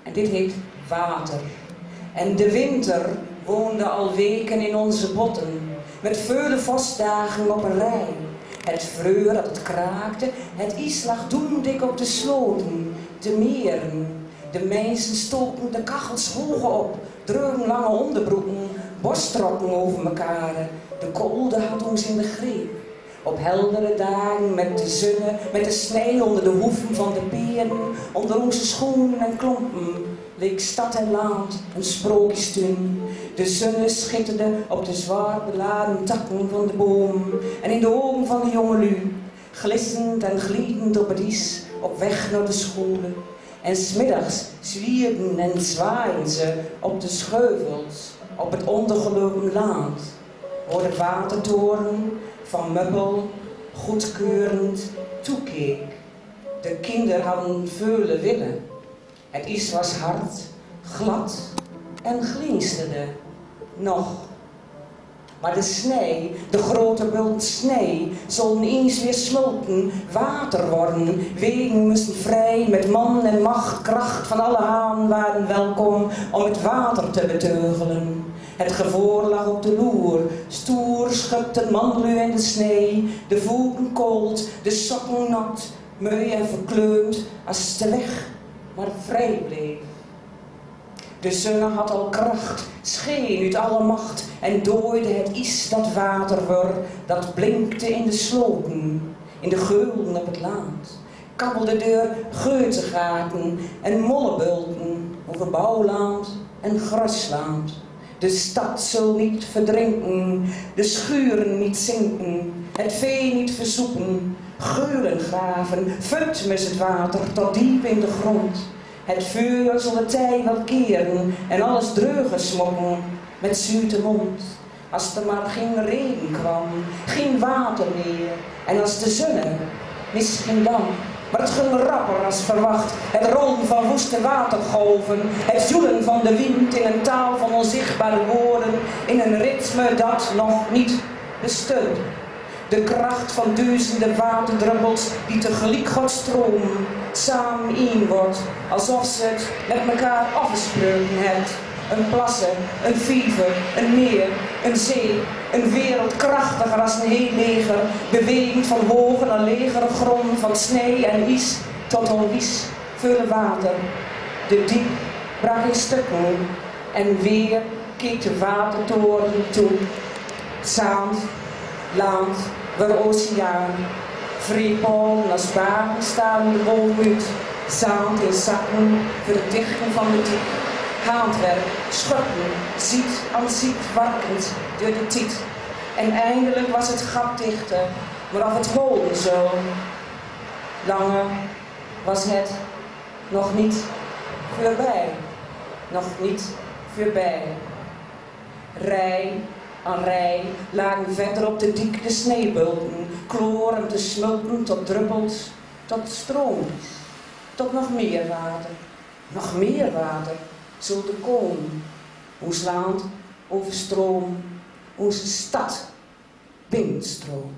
En dit heet water. En de winter woonde al weken in onze botten, met vele vorstdagen op een rij. Het vreur dat het kraakte, het is lag doemdik op de sloten, de meren. De mensen stoken de kachels hoog op, droegen lange onderbroeken, borstrokken over mekaar. De kolde had ons in de greep. Op heldere dagen met de zonne, met de snee onder de hoeven van de peren, onder onze schoenen en klompen, leek stad en land een sprookjestuin. De zonne schitterde op de zwaar beladen takken van de boom en in de ogen van de jongelui, glissend en gliedend op het is, op weg naar de scholen. En 's middags zwierden en zwaaien ze op de scheuvels, op het ondergelopen land, waar de watertoren van Muppel goedkeurend toekeek. De kinderen hadden vele willen. Het is was hard, glad en glinsterde nog. Maar de snee, de grote bult snee, zal eens weer smolten, water worden. Wegen moesten vrij, met man en macht, kracht van alle haan waren welkom om het water te beteugelen. Het gevoer lag op de loer, stoer schupten manlu in de snee, de voeten koud, de sokken nat, meu en verkleumd als de weg maar vrij bleef. De zonne had al kracht, scheen uit alle macht en dooide het is dat water wor, dat blinkte in de sloten, in de geulen op het land. Kabbelde door geuzengaten en mollebulten over bouwland en grasland. De stad zal niet verdrinken, de schuren niet zinken, het vee niet verzoeken, geulen graven, vunt met het water tot diep in de grond. Het vuur zal de tij wel keren en alles dreugen smokken met zute mond. Als er maar geen regen kwam, geen water meer en als de zonne, misschien dan. Maar het ging rapper als verwacht, het rollen van woeste watergolven, het zoelen van de wind in een taal van onzichtbare woorden, in een ritme dat nog niet bestond. De kracht van duizenden waterdruppels die tegelijk God stromen, samen één wordt, alsof ze het met elkaar afgesproken hebben. Een plassen, een viever, een meer, een zee, een wereld krachtiger als een heel leger, bewegend van hoge naar legere grond, van snee en is tot onwies, veel water. De diep brak in stukken en weer keek de watertoren toe. Zand, land, weer oceaan, vreepalen als bagen staan de bovenuit, zand in zakken, verdichten van de diep. Handwerk, schuppen, ziet aan ziet warkend door de tiet. En eindelijk was het gat dichter, maar of het holden zo. Lange was het nog niet voorbij, nog niet voorbij. Rij aan rij lagen verder op de dik de sneeuwbulten, kloren te smulten tot druppels, tot stroompjes, tot nog meer water, nog meer water. Zulde komen, ons land overstroom, onze stad binnenstroom.